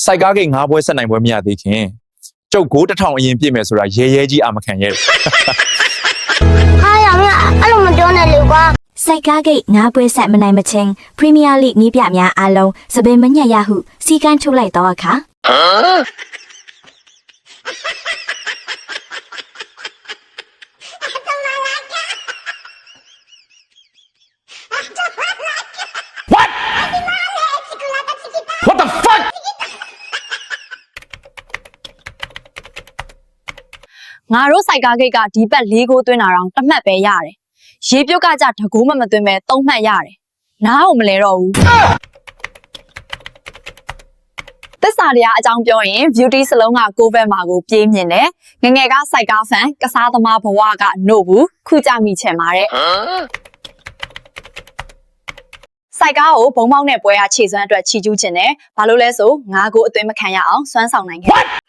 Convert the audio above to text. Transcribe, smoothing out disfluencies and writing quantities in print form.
စိုက်ကားကိတ်ငါးပွဲဆက်နိုင်ပွဲမရသေးခင်ကျုပ်ကို1000အရင်ပြည့်မယ်ဆိုတာရဲရဲကြီးအာမခံရဲ့ ဟာရမအဲ့လိုမပြောနဲ့လေကွာ စိုက်ကားဂိတ်ငါးပွဲဆက်မနိုင်မချင်းပရီးမီးယားလိနည်းပြများအားလုံးစပင်မညက်ရဟုစီကန်းထုတ်လိုက်တော့အခါငါတို့စိုက်ကားဂိတ်ကဒီဘက်၄ကိုသွင်းတာတော့တစ်မှတ်ပဲရတယ်ရေပြုတ်ကကြတကိုးမသွင်းပဲ၃မှတ်ရတယ်နားအောင်မလဲတော့ဘူးသစ္စာတရားအကြောင်းပြောရင် beauty စလုံးကကိုဘက်မှာကိုပြေးမြင်တယ်ငငယ်ကစိုက်ကားဖန်ကစားသမားဘဝကနို့ဘူးခုကြမိချင်ပါတယ်စိုက်ကားကိုဘုံပေါက်နဲ့ပွဲရခြေစွမ်းအတွက်ချီကျူးခြင်းတယ်ဘာလို့လဲဆိုငါကိုအသွင်မခံရအောင်စွမ်းဆောင်နိုင်ခဲ့